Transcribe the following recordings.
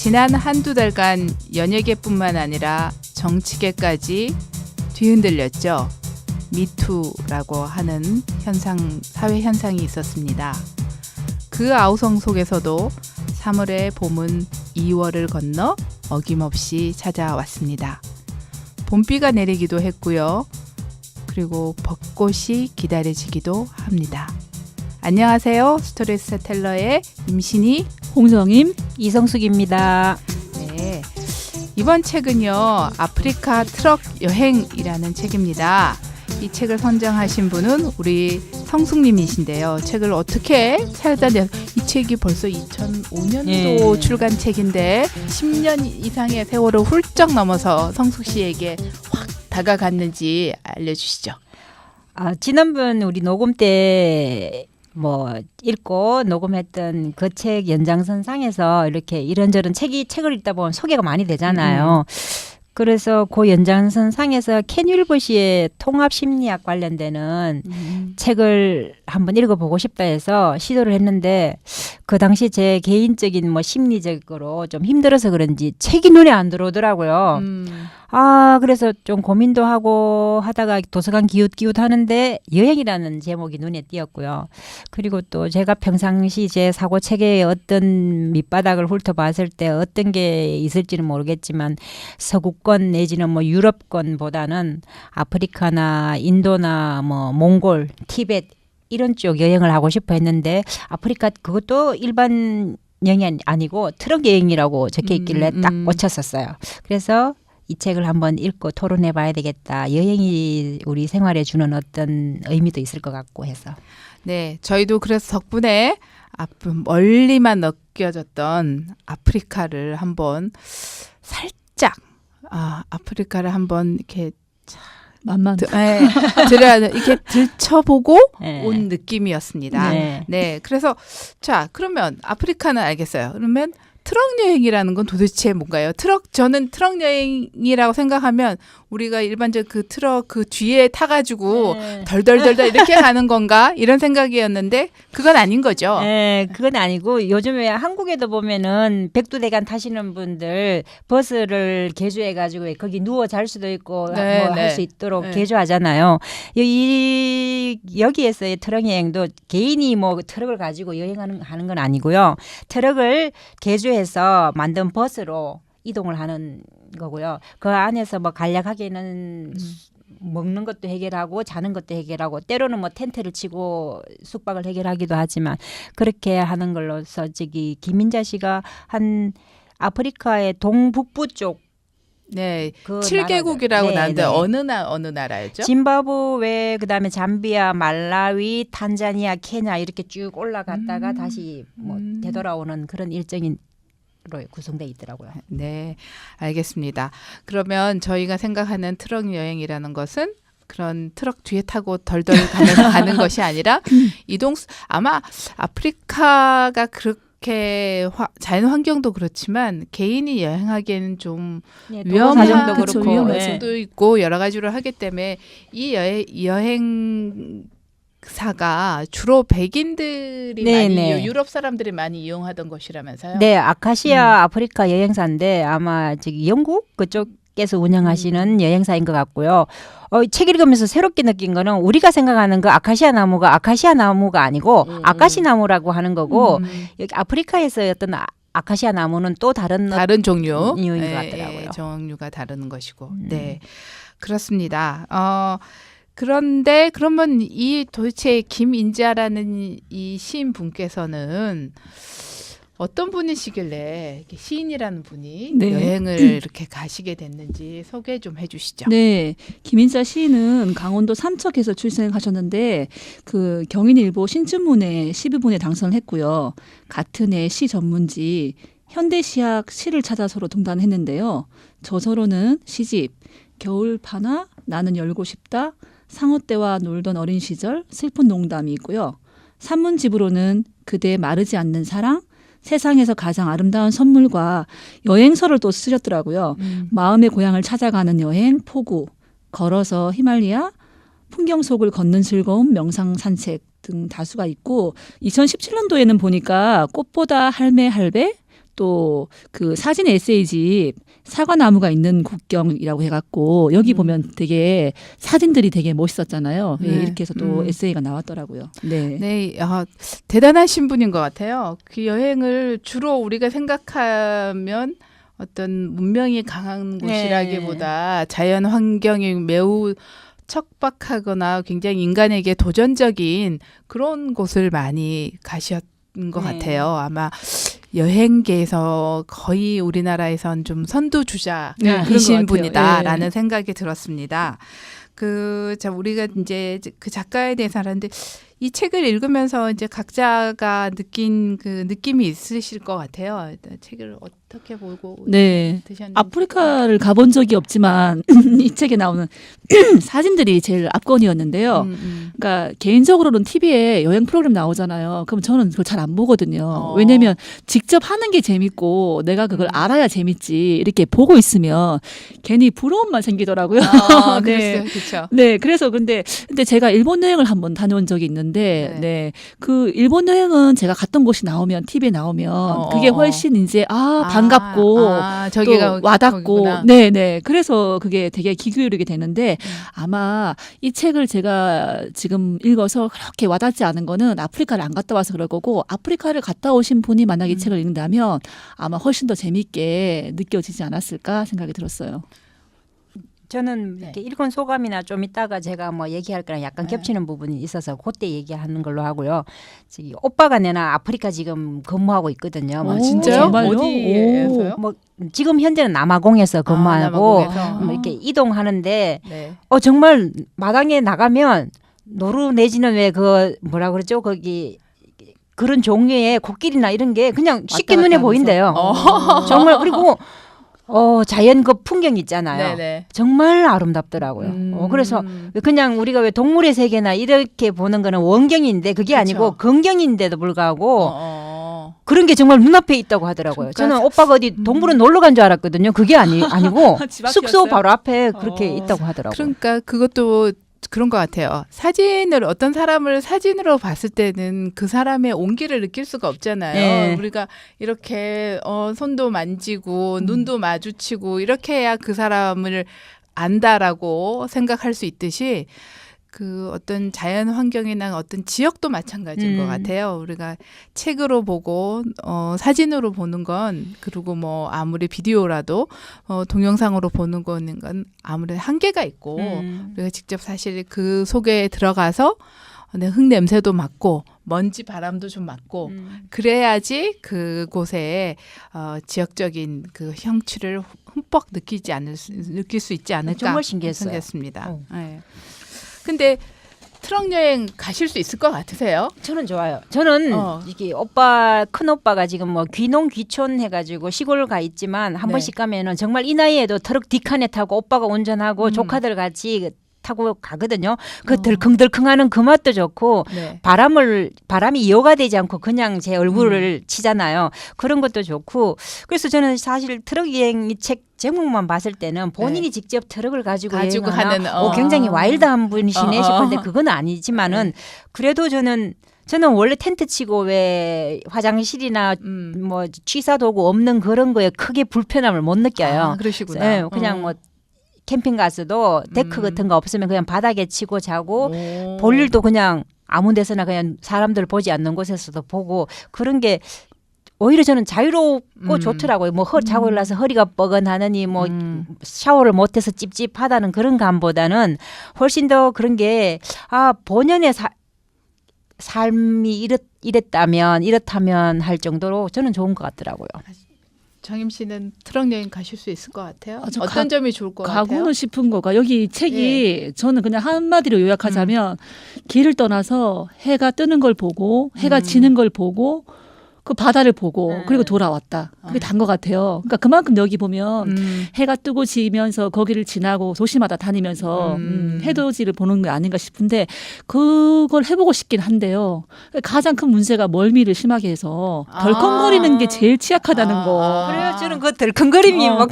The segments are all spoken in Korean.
지난 한두 달간 연예계뿐만 아니라 정치계까지 뒤흔들렸죠. 미투라고 하는 사회 현상이 있었습니다. 그 아우성 속에서도 3월의 봄은 2월을 건너 어김없이 찾아왔습니다. 봄비가 내리기도 했고요. 그리고 벚꽃이 기다려지기도 합니다. 안녕하세요. 스토리스텔러의 임신희, 홍정임, 이성숙입니다. 네, 이번 책은요, 아프리카 트럭 여행이라는 책입니다. 이 책을 선정하신 분은 우리 성숙님이신데요. 책을 어떻게 찾아내? 이 책이 벌써 2005년도 출간 책인데 10년 이상의 세월을 훌쩍 넘어서 성숙 씨에게 확 다가갔는지 알려주시죠. 지난번 우리 녹음 때 읽고 녹음했던 그 책 연장선상에서 이렇게 이런저런 책을 읽다 보면 소개가 많이 되잖아요. 그래서 그 연장선상에서 켄 윌버시의 통합심리학 관련되는 책을 한번 읽어보고 싶다 해서 시도를 했는데 그 당시 제 개인적인 심리적으로 좀 힘들어서 그런지 책이 눈에 안 들어오더라고요. 그래서 좀 고민도 하고 하다가 도서관 기웃기웃 하는데 여행이라는 제목이 눈에 띄었고요. 그리고 또 제가 평상시 제 사고 체계의 어떤 밑바닥을 훑어봤을 때 어떤 게 있을지는 모르겠지만 서구권 내지는 유럽권보다는 아프리카나 인도나 몽골, 티벳 이런 쪽 여행을 하고 싶어 했는데 아프리카 그것도 일반 여행이 아니고 트럭 여행이라고 적혀 있길래 딱 꽂혔었어요. 그래서 이 책을 한번 읽고 토론해 봐야 되겠다. 여행이 우리 생활에 주는 어떤 의미도 있을 것 같고 해서. 네, 저희도 그래서 덕분에 멀리만 느껴졌던 아프리카를 한번 살짝 아프리카를 한번 이렇게 이렇게 들춰보고 온 느낌이었습니다. 네, 그래서 그러면 아프리카는 알겠어요. 그러면 트럭 여행이라는 건 도대체 뭔가요? 저는 트럭 여행이라고 생각하면 우리가 일반적으로 그 트럭 그 뒤에 타가지고 덜덜덜덜 이렇게 가는 건가? 이런 생각이었는데 그건 아닌 거죠? 네, 그건 아니고 요즘에 한국에도 보면은 백두대간 타시는 분들 버스를 개조해가지고 거기 누워 잘 수도 있고 할 수 있도록 개조하잖아요. 여기에서의 트럭 여행도 개인이 트럭을 가지고 여행하는 건 아니고요. 트럭을 개조해서 만든 버스로 이동을 하는 거고요. 그 안에서 간략하게는 먹는 것도 해결하고 자는 것도 해결하고 때로는 텐트를 치고 숙박을 해결하기도 하지만 그렇게 하는 걸로서 김인자 씨가 한 아프리카의 동북부 쪽 네, 7개국이라고 나는데 어느 나라였죠? 짐바브웨, 그다음에 잠비아, 말라위, 탄자니아, 케냐 이렇게 쭉 올라갔다가 다시 되돌아오는 그런 일정인 로 구성되어 있더라고요. 네, 알겠습니다. 그러면 저희가 생각하는 트럭 여행이라는 것은 그런 트럭 뒤에 타고 덜덜 가면서 가는 것이 아니라 아마 아프리카가 그렇게 자연 환경도 그렇지만 개인이 여행하기에는 좀 위험한 수도 있고 여러 가지로 하기 때문에 이 여행사가 주로 백인들이 많이 유럽 사람들이 많이 이용하던 것이라면서요? 네, 아카시아 아프리카 여행사인데 아마 영국 그쪽에서 운영하시는 여행사인 것 같고요. 책 읽으면서 새롭게 느낀 거는 우리가 생각하는 그 아카시아 나무가 아니고 아카시 나무라고 하는 거고 여기 아프리카에서 어떤 아카시아 나무는 또 다른 종류인 것 같더라고요. 종류가 다른 것이고. 네, 그렇습니다. 그런데 그러면 도대체 김인자라는 이 시인분께서는 어떤 분이시길래 시인이라는 분이 여행을 이렇게 가시게 됐는지 소개 좀 해주시죠. 네, 김인자 시인은 강원도 삼척에서 출생하셨는데 그 경인일보 신춘문예 12분에 당선했고요. 같은 해 시 전문지 현대시학 시를 찾아서로 등단했는데요. 저서로는 시집 겨울파나 나는 열고 싶다, 상어 때와 놀던 어린 시절, 슬픈 농담이 있고요. 산문집으로는 그대 마르지 않는 사랑, 세상에서 가장 아름다운 선물과 여행서를 또 쓰셨더라고요. 마음의 고향을 찾아가는 여행, 포구, 걸어서 히말리아, 풍경 속을 걷는 즐거움, 명상 산책 등 다수가 있고 2017년도에는 보니까 꽃보다 할매 할배, 또 그 사진 에세이집 사과나무가 있는 국경이라고 해갖고 여기 보면 되게 사진들이 되게 멋있었잖아요. 예, 네. 이렇게 해서 또 에세이가 나왔더라고요. 네. 네, 대단하신 분인 것 같아요. 그 여행을 주로 우리가 생각하면 어떤 문명이 강한 곳이라기보다 자연 환경이 매우 척박하거나 굉장히 인간에게 도전적인 그런 곳을 많이 가셨던 것 네. 같아요. 아마 여행계에서 거의 우리나라에선 좀 선두주자이신 네, 그런 것 같아요. 분이다라는 예. 생각이 들었습니다. 우리가 이제 그 작가에 대해서 알았는데 이 책을 읽으면서 이제 각자가 느낀 그 느낌이 있으실 것 같아요. 일단 책을 어떻게 보고 네. 드셨는지. 아프리카를 가본 적이 없지만 이 책에 나오는 사진들이 제일 압권이었는데요. 그러니까 개인적으로는 TV에 여행 프로그램 나오잖아요. 그럼 저는 그걸 잘 안 보거든요. 왜냐면 직접 하는 게 재밌고 내가 그걸 알아야 재밌지. 이렇게 보고 있으면 괜히 부러움만 생기더라고요. 네. 그렇죠. 네, 그래서 근데 제가 일본 여행을 한번 다녀온 적이 있는데, 네, 그 일본 여행은 제가 갔던 곳이 나오면 TV에 나오면 그게 훨씬 이제 반갑고 저기가 또 와닿고, 거기구나. 네, 네, 그래서 그게 되게 귀 기울이게 되는데 아마 이 책을 제가 지금 읽어서 그렇게 와닿지 않은 거는 아프리카를 안 갔다 와서 그럴 거고 아프리카를 갔다 오신 분이 만약 이 책을 읽는다면 아마 훨씬 더 재미있게 느껴지지 않았을까 생각이 들었어요. 저는 이렇게 읽은 소감이나 좀 이따가 제가 뭐 얘기할 거랑 약간 네. 겹치는 부분이 있어서 그때 얘기하는 걸로 하고요. 저기 오빠가 내나 아프리카 지금 근무하고 있거든요. 오, 진짜요? 정말요? 어디에서요? 뭐 지금 현재는 남아공에서 근무하고 남아공에서. 이렇게 이동하는데 네. 정말 마당에 나가면 노루 내지는 왜 그 뭐라 그러죠? 거기 그런 종류의 코끼리나 이런 게 그냥 쉽게 왔다 눈에 갔다 보인대요. 하면서. 정말 그리고 자연 그 풍경 있잖아요. 네네. 정말 아름답더라고요. 그래서 그냥 우리가 왜 동물의 세계나 이렇게 보는 거는 원경인데 그게 그쵸. 아니고 근경인데도 불구하고 어. 그런 게 정말 눈앞에 있다고 하더라고요. 그러니까 저는 오빠가 어디 동물원 놀러 간 줄 알았거든요. 그게 아니고 집 앞이었어요? 숙소 바로 앞에 그렇게 있다고 하더라고요. 그러니까 그것도 그런 것 같아요. 어떤 사람을 사진으로 봤을 때는 그 사람의 온기를 느낄 수가 없잖아요. 네. 우리가 이렇게 손도 만지고 눈도 마주치고 이렇게 해야 그 사람을 안다라고 생각할 수 있듯이 그 어떤 자연 환경이나 어떤 지역도 마찬가지인 것 같아요. 우리가 책으로 보고 사진으로 보는 건 그리고 뭐 아무리 비디오라도 동영상으로 보는 거는 건 아무래도 한계가 있고 우리가 직접 사실 그 속에 들어가서 흙 냄새도 맡고 먼지 바람도 좀 맡고 그래야지 그곳에 지역적인 그 향취를 흠뻑 느낄 수 있지 않을까 정말 신기했어요. 생겼습니다. 네. 근데 트럭 여행 가실 수 있을 것 같으세요? 저는 좋아요. 저는 이게 큰 오빠가 지금 뭐 귀농 귀촌 해가지고 시골 가 있지만 한 네. 번씩 가면은 정말 이 나이에도 트럭 뒷칸에 타고 오빠가 운전하고 조카들 같이 타고 가거든요. 그 덜컹덜컹하는 그 맛도 좋고 네. 바람이 이어가 되지 않고 그냥 제 얼굴을 치잖아요. 그런 것도 좋고 그래서 저는 사실 트럭 여행 이 책 제목만 봤을 때는 본인이 직접 트럭을 가지고 여행하나 하는 굉장히 와일드한 분이시네 싶은데 그건 아니지만은 그래도 저는 원래 텐트 치고 왜 화장실이나 뭐 취사 도구 없는 그런 거에 크게 불편함을 못 느껴요. 그러시구나. 네, 그냥 뭐 캠핑 가서도 데크 같은 거 없으면 그냥 바닥에 치고 자고 볼 일도 그냥 아무 데서나 그냥 사람들 보지 않는 곳에서도 보고 그런 게 오히려 저는 자유롭고 좋더라고요. 뭐 자고 일어나서 허리가 뻐근하느니 뭐 샤워를 못해서 찝찝하다는 그런 감보다는 훨씬 더 그런 게 본연의 삶이 이렇다면 할 정도로 저는 좋은 것 같더라고요. 정임 씨는 트럭 여행 가실 수 있을 것 같아요? 저 어떤 점이 좋을 것 같아요? 가고는 싶은 거가 여기 책이 저는 그냥 한마디로 요약하자면 길을 떠나서 해가 뜨는 걸 보고 해가 지는 걸 보고 그 바다를 보고 그리고 돌아왔다. 그게 단 것 같아요. 그러니까 그만큼 여기 보면 해가 뜨고 지면서 거기를 지나고 도시마다 다니면서 해돋이를 보는 게 아닌가 싶은데 그걸 해보고 싶긴 한데요. 가장 큰 문제가 멀미를 심하게 해서 덜컹거리는 게 제일 취약하다는 거. 그래요. 저는 그 덜컹거림이 막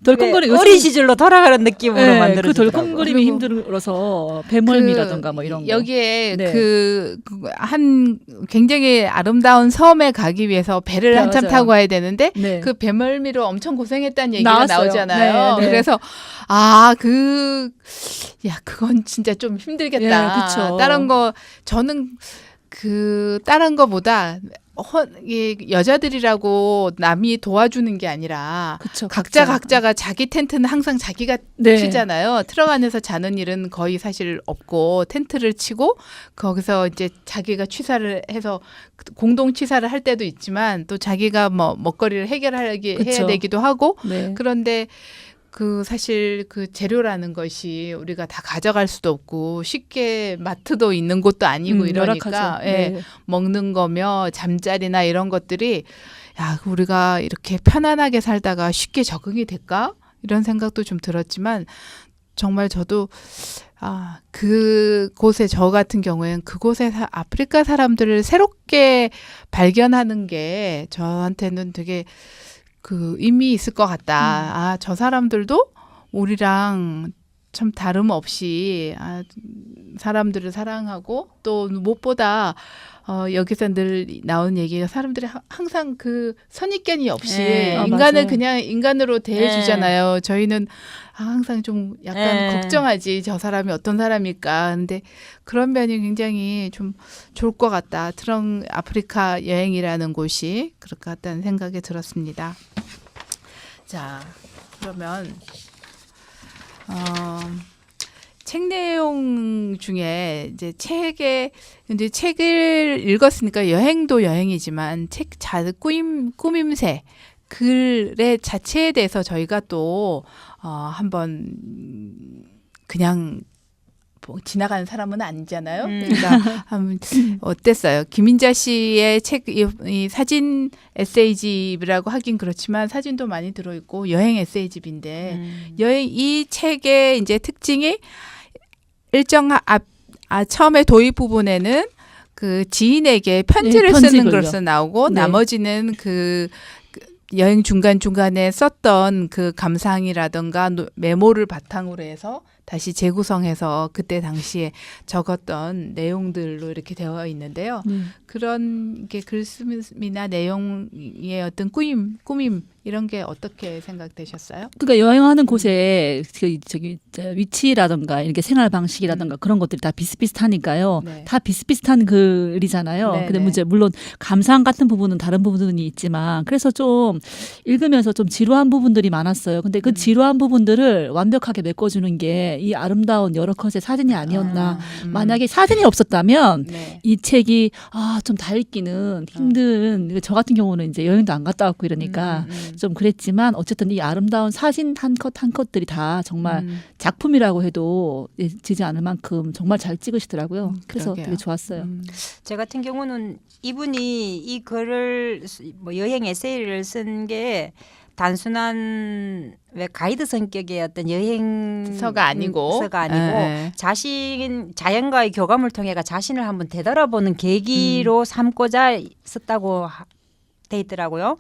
덜컹거리 어린 시절로 돌아가는 느낌으로 네, 만들어지더라고요. 그 덜컹거림이 힘들어서 배멀미라든가 뭐 이런 거. 여기에 네. 한 굉장히 아름다운 섬에 가기 위해서 배를 네, 한참 맞아요. 타고 가야 되는데 네. 그 배멀미로 엄청 고생했다는 얘기가 나왔어요. 나오잖아요. 네, 네. 그래서 그건 진짜 좀 힘들겠다. 예, 그쵸. 다른 거 저는 다른 거보다 여자들이라고 남이 도와주는 게 아니라 그쵸, 각자가 자기 텐트는 항상 자기가 네. 치잖아요. 트럭 안에서 자는 일은 거의 사실 없고 텐트를 치고 거기서 이제 자기가 취사를 해서 공동 취사를 할 때도 있지만 또 자기가 뭐 먹거리를 해야 그쵸. 되기도 하고 네. 그런데 사실 재료라는 것이 우리가 다 가져갈 수도 없고 쉽게 마트도 있는 곳도 아니고 이러니까 열악하죠. 예, 네. 먹는 거며 잠자리나 이런 것들이 우리가 이렇게 편안하게 살다가 쉽게 적응이 될까? 이런 생각도 좀 들었지만 정말 저도 그곳에 저 같은 경우에는 그곳에 아프리카 사람들을 새롭게 발견하는 게 저한테는 되게 의미 있을 것 같다. 저 사람들도 우리랑 참 다름없이 사람들을 사랑하고 또 무엇보다 여기서 늘 나오는 얘기가 사람들이 항상 선입견이 없이 인간을 맞아요. 그냥 인간으로 대해주잖아요. 저희는 항상 좀 약간 걱정하지 저 사람이 어떤 사람일까. 근데 그런 면이 굉장히 좀 좋을 것 같다. 트럭 아프리카 여행이라는 곳이 그럴 것 같다는 생각이 들었습니다. 자, 그러면 책 내용 중에 이제 책을 읽었으니까 여행도 여행이지만 꾸밈새 글의 자체에 대해서 저희가 또 한번 그냥 지나가는 사람은 아니잖아요. 그러니까 어땠어요? 김인자 씨의 책, 이 사진 에세이집이라고 하긴 그렇지만 사진도 많이 들어있고 여행 에세이집인데 이 책의 이제 특징이 처음에 도입 부분에는 지인에게 편지를 쓰는 것으로 나오고 네. 나머지는 여행 중간중간에 썼던 감상이라든가 메모를 바탕으로 해서 다시 재구성해서 그때 당시에 적었던 내용들로 이렇게 되어 있는데요. 그런 게 글쓰미나 내용의 어떤 꾸밈 이런 게 어떻게 생각되셨어요? 그러니까 여행하는 곳에 위치라든가 이렇게 생활 방식이라든가 그런 것들이 다 비슷비슷하니까요. 네. 다 비슷비슷한 글이잖아요. 네, 근데 네. 이제 물론 감상 같은 부분은 다른 부분이 있지만 그래서 좀 읽으면서 좀 지루한 부분들이 많았어요. 근데 그 지루한 부분들을 완벽하게 메꿔주는 게 이 아름다운 여러 컷의 사진이 아니었나. 만약에 사진이 없었다면 네. 이 책이 좀 다 읽기는 힘든 저 같은 경우는 이제 여행도 안 갔다 왔고 이러니까 좀 그랬지만 어쨌든 이 아름다운 사진 한 컷 한 컷들이 다 정말 작품이라고 해도 지지 않을 만큼 정말 잘 찍으시더라고요. 그래서 그러게요. 되게 좋았어요. 제 같은 경우는 이분이 이 글을 여행 에세이를 쓴 게 단순한 가이드 성격의 어떤 여행서가 아니고 네. 자연과의 교감을 통해가 자신을 한번 되돌아보는 계기로 삼고자 썼다고 돼 있더라고요.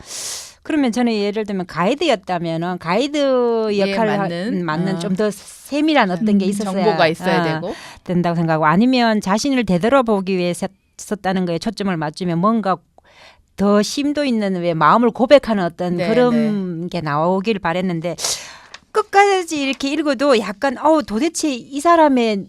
그러면 저는 예를 들면 가이드였다면은 가이드 역할을 맞는 좀 더 세밀한 어떤 게 있었어야 정보가 있어야 되고 된다고 생각하고 아니면 자신을 되돌아보기 위해서 썼다는 거에 초점을 맞추면 뭔가 더 심도 있는 마음을 고백하는 어떤 그런 게 나오길 바랬는데 끝까지 이렇게 읽어도 약간 도대체 이 사람의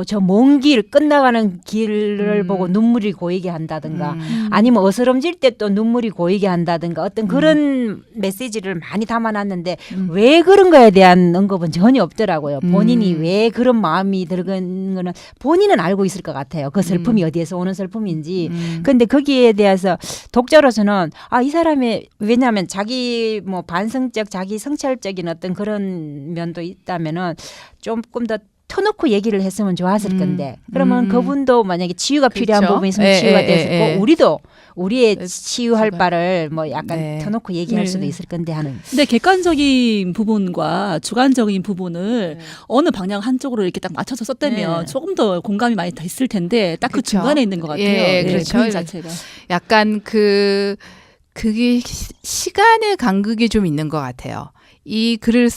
저 먼 길 끝나가는 길을 보고 눈물이 고이게 한다든가 아니면 어스럼질 때 또 눈물이 고이게 한다든가 어떤 그런 메시지를 많이 담아놨는데 왜 그런 거에 대한 언급은 전혀 없더라고요. 본인이 왜 그런 마음이 들건 거는 본인은 알고 있을 것 같아요. 그 슬픔이 어디에서 오는 슬픔인지. 근데 거기에 대해서 독자로서는 이 사람의 왜냐하면 자기 반성적 자기 성찰적인 어떤 그런 면도 있다면은 조금 더 터놓고 얘기를 했으면 좋았을 건데 그러면 그분도 만약에 치유가 필요한 부분이 있으면 치유가 됐을 거고 우리도 우리의 치유할 바를 약간 터놓고 얘기할 수도 있을 건데 하는. 근데 객관적인 부분과 주관적인 부분을 어느 방향 한쪽으로 이렇게 딱 맞춰서 썼다면 조금 더 공감이 많이 있을 텐데 딱 그 중간에 있는 것 같아요. 그렇죠. 글 자체가. 약간 그게 시간의 간극이 좀 있는 것 같아요. 이 글을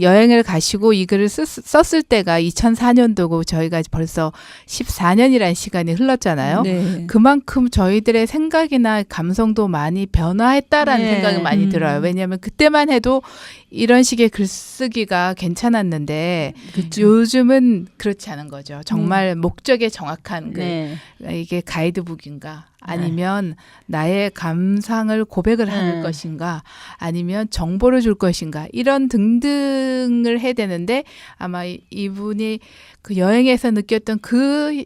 여행을 가시고 이 글을 썼을 때가 2004년도고 저희가 벌써 14년이라는 시간이 흘렀잖아요. 네. 그만큼 저희들의 생각이나 감성도 많이 변화했다라는 네. 생각이 많이 들어요. 왜냐하면 그때만 해도 이런 식의 글쓰기가 괜찮았는데 그렇죠. 요즘은 그렇지 않은 거죠. 정말 목적에 정확한 글. 네. 이게 가이드북인가 아니면 나의 감상을 고백을 하는 네. 것인가 아니면 정보를 줄 것인가 이런 등등을 해야 되는데 아마 이분이 그 여행에서 느꼈던 그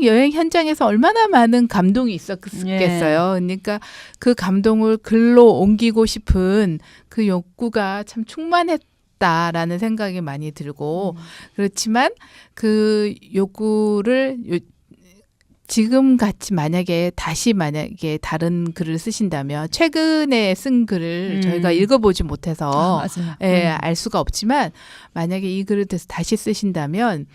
여행 현장에서 얼마나 많은 감동이 있었겠어요. 그러니까 그 감동을 글로 옮기고 싶은 그 욕구가 참 충만했다라는 생각이 많이 들고 그렇지만 그 욕구를 지금 같이 만약에 다른 글을 쓰신다면 최근에 쓴 글을 저희가 읽어보지 못해서 맞아요. 알 수가 없지만 만약에 이 글을 다시 쓰신다면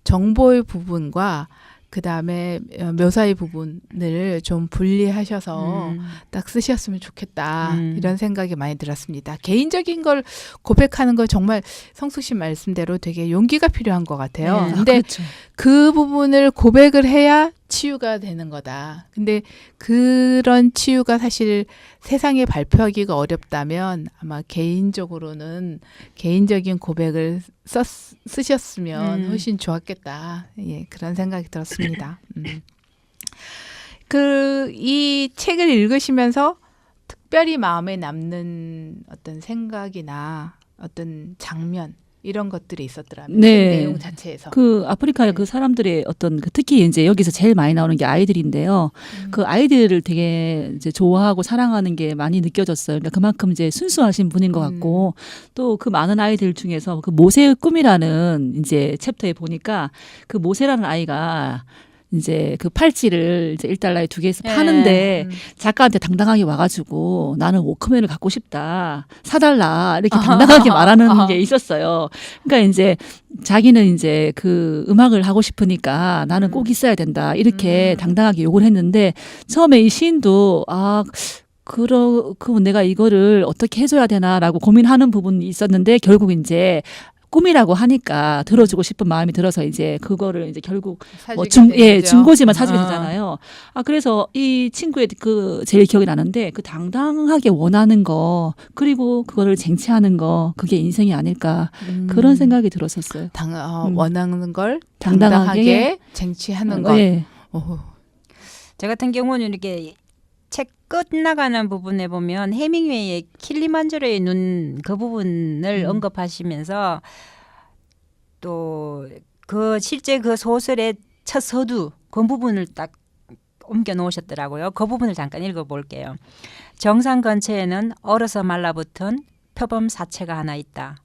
정보의 부분과 그 다음에 묘사의 부분을 좀 분리하셔서 딱 쓰셨으면 좋겠다 이런 생각이 많이 들었습니다. 개인적인 걸 고백하는 건 정말 성숙 씨 말씀대로 되게 용기가 필요한 것 같아요. 네. 근데 그렇죠. 그 부분을 고백을 해야 치유가 되는 거다. 근데 그런 치유가 사실 세상에 발표하기가 어렵다면 아마 개인적으로는 개인적인 고백을 쓰셨으면 훨씬 좋았겠다. 예, 그런 생각이 들었습니다. 이 책을 읽으시면서 특별히 마음에 남는 어떤 생각이나 어떤 장면 이런 것들이 있었더라면 네. 책 내용 자체에서 그 아프리카의 그 사람들의 어떤 특히 이제 여기서 제일 많이 나오는 게 아이들인데요. 그 아이들을 되게 이제 좋아하고 사랑하는 게 많이 느껴졌어요. 그러니까 그만큼 이제 순수하신 분인 것 같고 또 그 많은 아이들 중에서 그 모세의 꿈이라는 이제 챕터에 보니까 그 모세라는 아이가 이제 그 팔찌를 이제 1달러에 2개에서 파는데 작가한테 당당하게 와가지고 나는 워크맨을 갖고 싶다. 사달라. 이렇게 당당하게 말하는 게 있었어요. 그러니까 이제 자기는 이제 그 음악을 하고 싶으니까 나는 꼭 있어야 된다. 이렇게 당당하게 요구를 했는데 처음에 이 시인도 그럼 내가 이거를 어떻게 해줘야 되나라고 고민하는 부분이 있었는데 결국 이제 꿈이라고 하니까 들어주고 싶은 마음이 들어서 이제 그거를 이제 결국 중고지만 사주게 되잖아요. 그래서 이 친구의 그 제일 기억이 나는데 그 당당하게 원하는 거 그리고 그거를 쟁취하는 거 그게 인생이 아닐까 그런 생각이 들었었어요. 원하는 걸 당당하게 당당하게 쟁취하는 것. 예. 저 같은 경우는 이렇게 책 끝나가는 부분에 보면 해밍웨이의 킬리만자로의 눈 그 부분을 언급하시면서 또 그 실제 그 소설의 첫 서두 그 부분을 딱 옮겨 놓으셨더라고요. 그 부분을 잠깐 읽어볼게요. 정상 근처에는 얼어서 말라붙은 표범 사체가 하나 있다.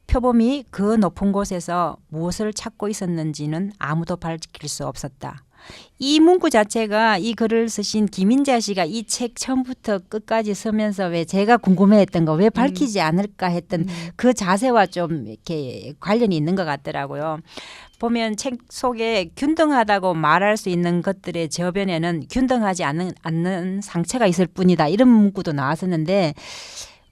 표범이 그 높은 곳에서 무엇을 찾고 있었는지는 아무도 밝힐 수 없었다. 이 문구 자체가 이 글을 쓰신 김인자 씨가 이 책 처음부터 끝까지 쓰면서 왜 제가 궁금해했던 거 왜 밝히지 않을까 했던 그 자세와 좀 이렇게 관련이 있는 것 같더라고요. 보면 책 속에 균등하다고 말할 수 있는 것들의 저변에는 균등하지 않는 상처가 있을 뿐이다. 이런 문구도 나왔었는데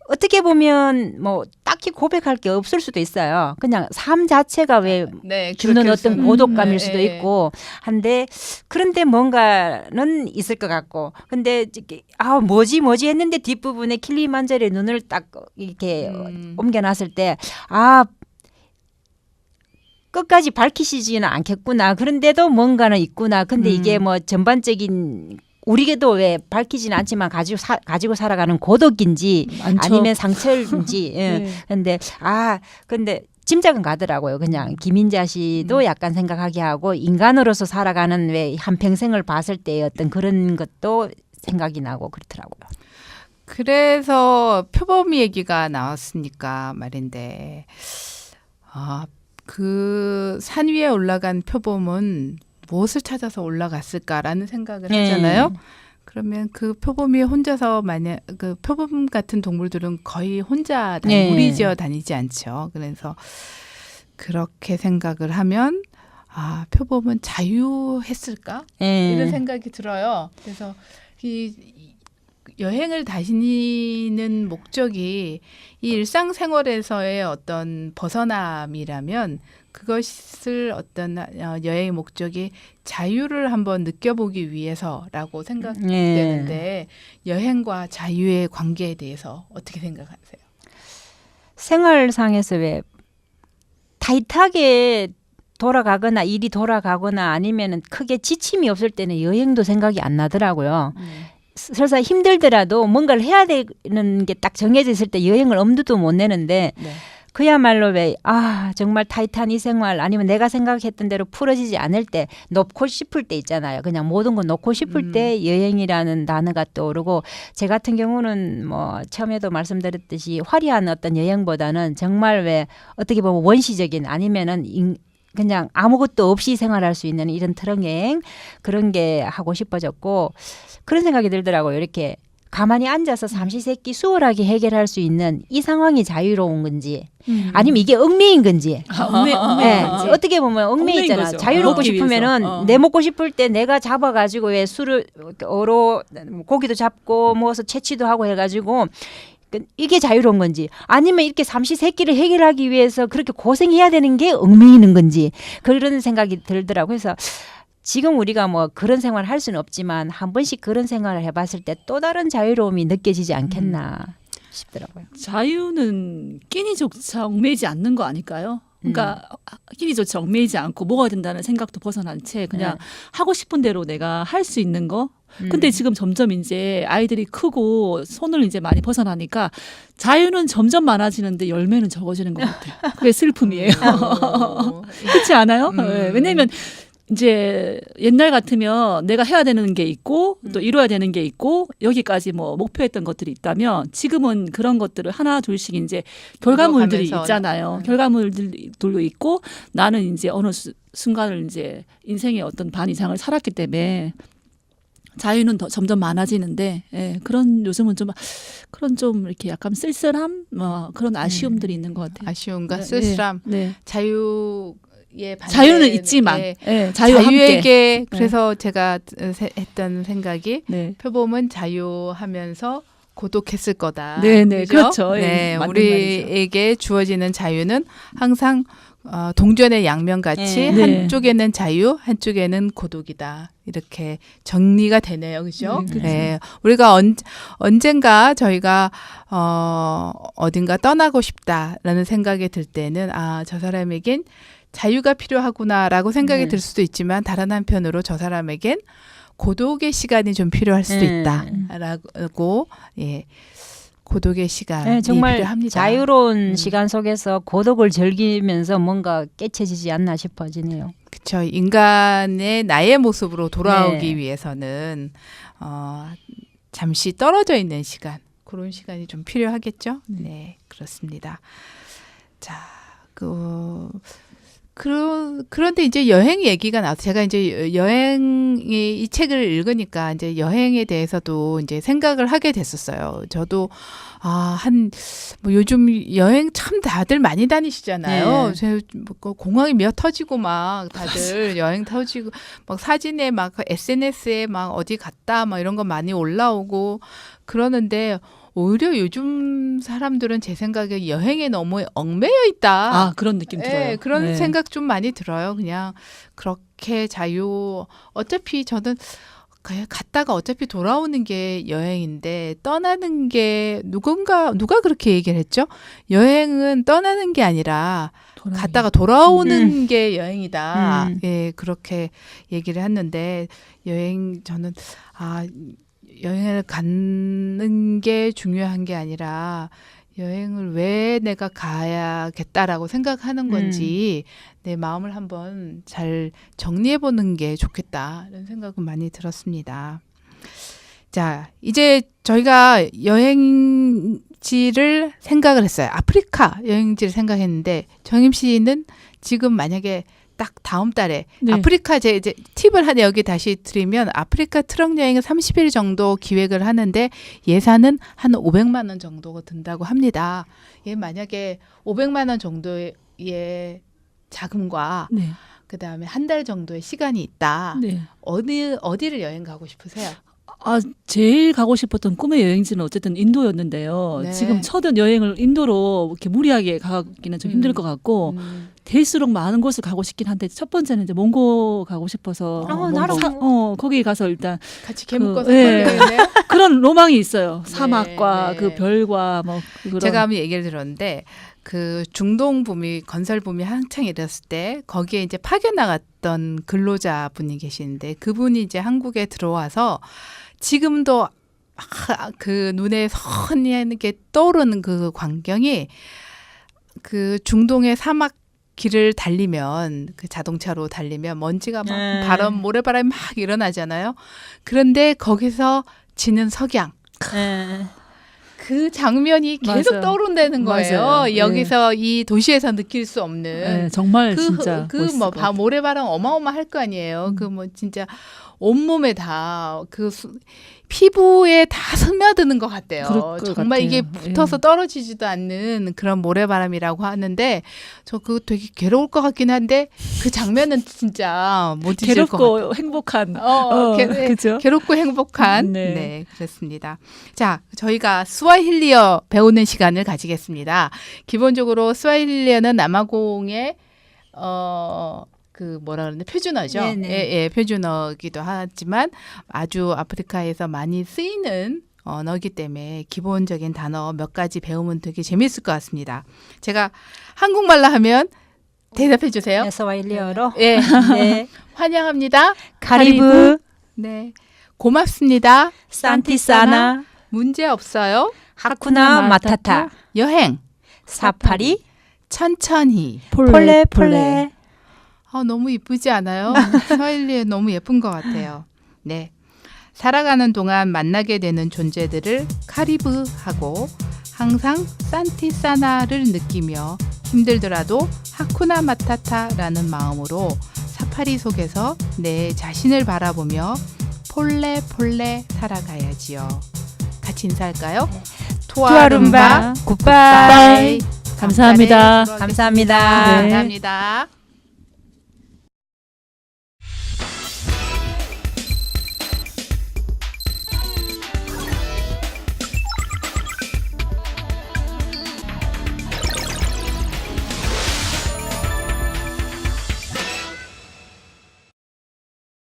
어떻게 보면 뭐 딱히 고백할 게 없을 수도 있어요. 그냥 삶 자체가 왜 주는 어떤 고독감일 수도 있고 한데 그런데 뭔가는 있을 것 같고 근데 뭐지 했는데 뒷부분에 킬리만자로의 눈을 딱 이렇게 옮겨놨을 때 끝까지 밝히시지는 않겠구나. 그런데도 뭔가는 있구나. 근데 이게 뭐 전반적인 우리에게도 왜 밝히지는 않지만 가지고 살아가는 고독인지 많죠. 아니면 상처인지. 근데 근데 짐작은 가더라고요. 그냥 김인자 씨도 약간 생각하게 하고 인간으로서 살아가는 왜 한평생을 봤을 때의 어떤 그런 것도 생각이 나고 그렇더라고요. 그래서 표범 얘기가 나왔으니까 말인데 그 산 위에 올라간 표범은 무엇을 찾아서 올라갔을까라는 생각을 하잖아요. 그러면 그 표범이 혼자서 그 표범 같은 동물들은 거의 혼자 무리지어 다니지 않죠. 그래서 그렇게 생각을 하면 표범은 자유했을까? 이런 생각이 들어요. 그래서 여행을 다니는 목적이 이 일상생활에서의 어떤 벗어남이라면 그것을 어떤 여행의 목적이 자유를 한번 느껴보기 위해서라고 생각되는데 여행과 자유의 관계에 대해서 어떻게 생각하세요? 생활상에서 왜 타이트하게 돌아가거나 일이 돌아가거나 아니면은 크게 지침이 없을 때는 여행도 생각이 안 나더라고요. 설사 힘들더라도 뭔가를 해야 되는 게 딱 정해져 있을 때 여행을 엄두도 못 내는데 네. 그야말로 왜 정말 타이트한 이 생활 아니면 내가 생각했던 대로 풀어지지 않을 때 놓고 싶을 때 있잖아요. 그냥 모든 거 놓고 싶을 때 여행이라는 단어가 떠오르고 제 같은 경우는 뭐 처음에도 말씀드렸듯이 화려한 어떤 여행보다는 정말 왜 어떻게 보면 원시적인 아니면은 그냥 아무것도 없이 생활할 수 있는 이런 트럭 여행 그런 게 하고 싶어졌고 그런 생각이 들더라고요. 이렇게 가만히 앉아서 삼시세끼 수월하게 해결할 수 있는 이 상황이 자유로운 건지 아니면 이게 얽매인 건지 네, 어떻게 보면 얽매이잖아. 거죠. 자유롭고 먹기 싶으면은 위해서. 내 먹고 싶을 때 내가 잡아가지고 왜 술을 어로 고기도 잡고 모아서 채취도 하고 해가지고 이게 자유로운 건지 아니면 이렇게 삼시세끼를 해결하기 위해서 그렇게 고생해야 되는 게 얽매이는 건지 그런 생각이 들더라고요. 그래서 지금 우리가 뭐 그런 생활을 할 수는 없지만 한 번씩 그런 생활을 해봤을 때 또 다른 자유로움이 느껴지지 않겠나 싶더라고요. 자유는 끼니조차 얽매이지 않는 거 아닐까요? 그러니까 끼니조차 얽매이지 않고 뭐가 된다는 생각도 벗어난 채 그냥 하고 싶은 대로 내가 할 수 있는 거. 근데 지금 점점 이제 아이들이 크고 손을 이제 많이 벗어나니까 자유는 점점 많아지는데 열매는 적어지는 것 같아요. 그게 슬픔이에요. 그렇지 않아요? 네. 왜냐하면 이제 옛날 같으면 내가 해야 되는 게 있고 또 이뤄야 되는 게 있고 여기까지 뭐 목표했던 것들이 있다면 지금은 그런 것들을 하나 둘씩 이제 결과물들이 이뤄가면서. 있잖아요. 결과물들도 있고 나는 이제 어느 순간을 이제 인생의 어떤 반 이상을 살았기 때문에 자유는 더 점점 많아지는데 그런 요즘은 좀 그런 좀 이렇게 약간 쓸쓸함 그런 아쉬움들이 있는 것 같아요. 아쉬움과 네, 쓸쓸함, 네. 자유의 반대, 자유는 있지만 자유와 함께. 자유에게 그래서 제가 했던 생각이 네. 표범은 자유하면서 고독했을 거다. 네네 그죠? 그렇죠. 네, 맞는 우리에게 주어지는 자유는 항상 동전의 양면같이 네. 한쪽에는 자유, 한쪽에는 고독이다. 이렇게 정리가 되네요, 그죠? 네, 그렇죠. 네, 우리가 언젠가 저희가 어딘가 떠나고 싶다라는 생각이 들 때는 저 사람에겐 자유가 필요하구나라고 생각이 들 수도 있지만 다른 한편으로 저 사람에겐 고독의 시간이 좀 필요할 수도 있다라고 고독의 시간이 정말 필요합니다. 자유로운 시간 속에서 고독을 즐기면서 뭔가 깨쳐지지 않나 싶어지네요. 그렇죠. 인간의 나의 모습으로 돌아오기 네. 위해서는 잠시 떨어져 있는 시간, 그런 시간이 좀 필요하겠죠. 네, 그렇습니다. 자, 그런데 이제 여행 얘기가 나와서 제가 이제 이 책을 읽으니까 이제 여행에 대해서도 이제 생각을 하게 됐었어요. 저도 뭐 요즘 여행 참 다들 많이 다니시잖아요. 뭐 공항이 미어 터지고 막 다들 여행 터지고 막 사진에 막 SNS에 막 어디 갔다 막 이런 거 많이 올라오고 그러는데 오히려 요즘 사람들은 제 생각에 여행에 너무 얽매여 있다. 그런 느낌 들어요. 그런 생각 좀 많이 들어요. 그냥 그렇게 어차피 저는 그냥 갔다가 어차피 돌아오는 게 여행인데 떠나는 게 누가 그렇게 얘기를 했죠? 여행은 떠나는 게 아니라 갔다가 돌아오는 게 여행이다. 그렇게 얘기를 했는데 저는 여행을 가는 게 중요한 게 아니라 여행을 왜 내가 가야겠다라고 생각하는 건지 내 마음을 한번 잘 정리해 보는 게 좋겠다 이런 생각은 많이 들었습니다. 자, 이제 저희가 여행지를 생각을 했어요. 아프리카 여행지를 생각했는데 정임 씨는 지금 만약에 딱 다음 달에 아프리카 이제 팁을 하나 여기 다시 드리면 아프리카 트럭 여행을 30일 정도 기획을 하는데 예산은 한 500만 원 정도가 든다고 합니다. 만약에 500만 원 정도의 자금과 그다음에 한 달 정도의 시간이 있다. 어디를 여행 가고 싶으세요? 제일 가고 싶었던 꿈의 여행지는 어쨌든 인도였는데요. 네. 지금 첫 여행을 인도로 이렇게 무리하게 가기는 좀 힘들 것 같고 될수록 많은 곳을 가고 싶긴 한데 첫 번째는 이제 몽고 가고 싶어서 나랑 거기 가서 일단 같이 개 묶어서 예. 걸려있네요. 그런 로망이 있어요. 사막과 네. 그 별과 뭐 그런 제가 한번 얘기를 들었는데 그 중동 붐이 건설 붐이 한창 일었을 때 거기에 이제 파견 나갔던 근로자 분이 계시는데 그분이 이제 한국에 들어와서 지금도 그 눈에 선하게 떠오르는 그 광경이 그 중동의 사막 길을 달리면 그 자동차로 달리면 먼지가 막 모래바람이 막 일어나잖아요. 그런데 거기서 지는 석양 그 장면이 계속 맞아요. 떠오른다는 거예요. 맞아요. 여기서 이 도시에서 느낄 수 없는 네, 정말 진짜 멋있을 뭐 것 같아요. 모래바람 어마어마할 거 아니에요. 그 뭐 진짜 온몸에 다 그 피부에 다 스며드는 것 같대요. 그럴 것 정말 같아요. 이게 붙어서 떨어지지도 않는 그런 모래바람이라고 하는데 저 그거 되게 괴로울 것 같긴 한데 그 장면은 진짜 못 잊을 것 같아요. 괴롭고 행복한 그죠? 괴롭고 행복한 네. 네 그렇습니다. 자 저희가 스와힐리어 배우는 시간을 가지겠습니다. 기본적으로 스와힐리어는 남아공의 그 뭐라 그러는데 표준어죠. 네네. 예, 표준어기도 하지만 아주 아프리카에서 많이 쓰이는 언어이기 때문에 기본적인 단어 몇 가지 배우면 되게 재밌을 것 같습니다. 제가 한국말로 하면 대답해 주세요. 스와힐리어로 예, 네. 환영합니다. 카리브 네, 고맙습니다. 산티사나 문제 없어요. 하쿠나 마타타 여행 사파리 천천히. 폴레 너무 이쁘지 않아요? 스와힐리에 너무 예쁜 것 같아요. 네. 살아가는 동안 만나게 되는 존재들을 카리브하고 항상 산티사나를 느끼며 힘들더라도 하쿠나 마타타라는 마음으로 사파리 속에서 내 자신을 바라보며 폴레 살아가야지요. 같이 인사할까요? 투아룸바 굿바이 감사합니다. 감사합니다. 네. 감사합니다.